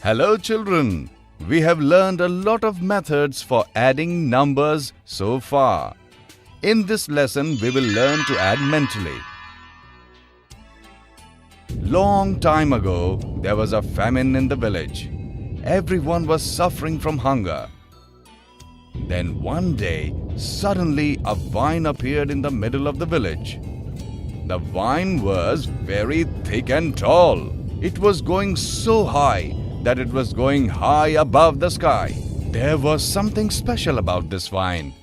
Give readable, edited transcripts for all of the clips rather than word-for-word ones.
Hello children, we have learned a lot of methods for adding numbers so far. In this lesson, we will learn to add mentally. Long time ago, there was a famine in the village. Everyone was suffering from hunger. Then one day, suddenly a vine appeared in the middle of the village. The vine was very thick and tall. It was going so high that it was going high above the sky. There was something special about this vine.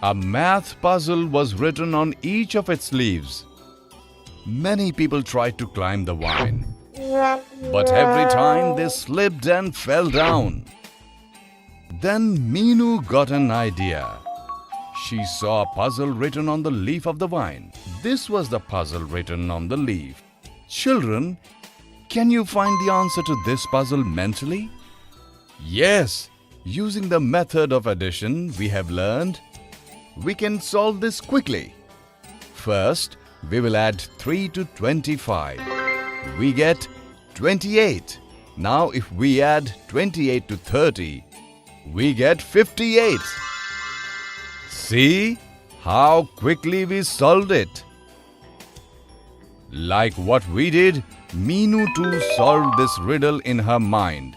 A math puzzle was written on each of its leaves. Many people tried to climb the vine, but every time they slipped and fell down. Then Meenu got an idea. She saw a puzzle written on the leaf of the vine. This was the puzzle written on the leaf. Children, can you find the answer to this puzzle mentally? Yes, using the method of addition we have learned, we can solve this quickly. First, we will add 3 to 25. We get 28. Now if we add 28 to 30, we get 58. See how quickly we solved it. Like what we did, Meenu too solved this riddle in her mind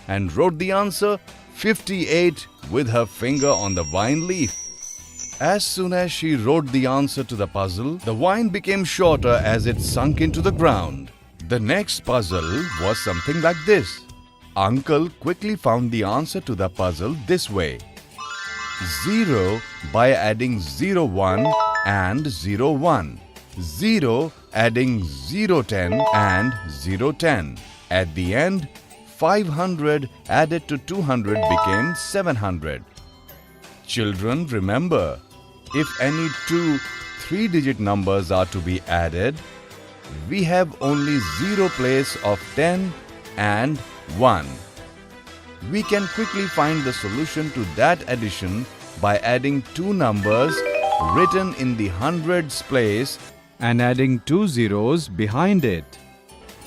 and wrote the answer 58 with her finger on the vine leaf. As soon as she wrote the answer to the puzzle, the vine became shorter as it sunk into the ground. The next puzzle was something like this. Uncle quickly found the answer to the puzzle this way. 0 by adding 01 and 01. 0 adding 010 and 010. At the end, 500 added to 200 became 700. Children, remember, if any two 3-digit numbers are to be added, we have only 0 place of 10 and 1. We can quickly find the solution to that addition by adding two numbers written in the hundreds place and adding 2 zeros behind it.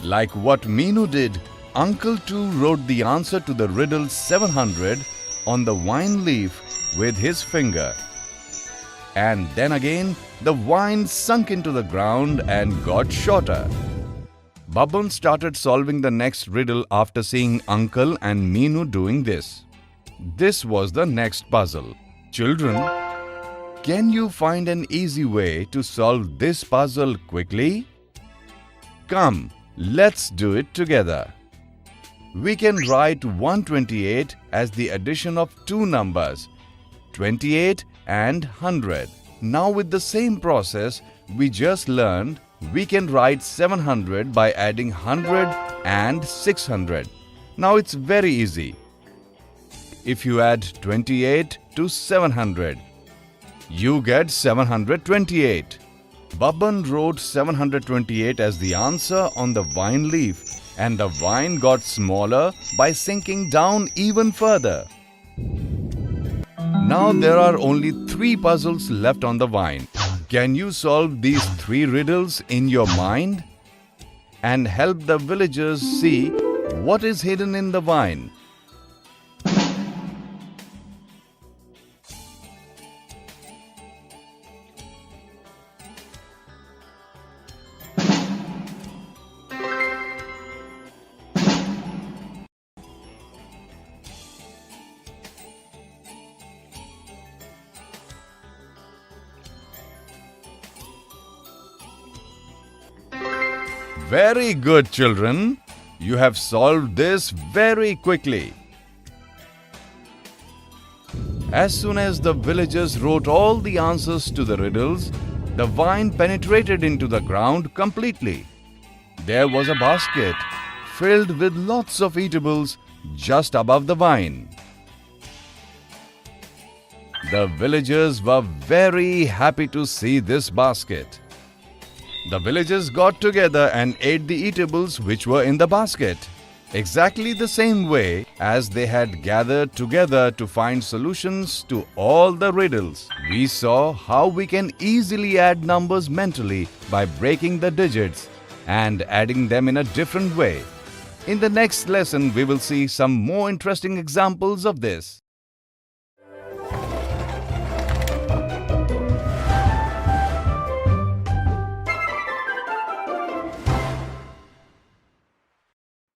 Like what Meenu did, Uncle too wrote the answer to the riddle 700 on the vine leaf with his finger. And then again, the vine sunk into the ground and got shorter. Babban started solving the next riddle after seeing Uncle and Meenu doing this. This was the next puzzle. Children, can you find an easy way to solve this puzzle quickly? Come, let's do it together. We can write 128 as the addition of two numbers, 28 and 100. Now with the same process we just learned, we can write 700 by adding 100 and 600. Now it's very easy. If you add 28 to 700, you get 728. Babban wrote 728 as the answer on the vine leaf, and the vine got smaller by sinking down even further. Now there are only 3 puzzles left on the vine. Can you solve these 3 riddles in your mind and help the villagers see what is hidden in the vine? Very good, children. You have solved this very quickly. As soon as the villagers wrote all the answers to the riddles, the vine penetrated into the ground completely. There was a basket filled with lots of eatables just above the vine. The villagers were very happy to see this basket. The villagers got together and ate the eatables which were in the basket, exactly the same way as they had gathered together to find solutions to all the riddles. We saw how we can easily add numbers mentally by breaking the digits and adding them in a different way. In the next lesson, we will see some more interesting examples of this.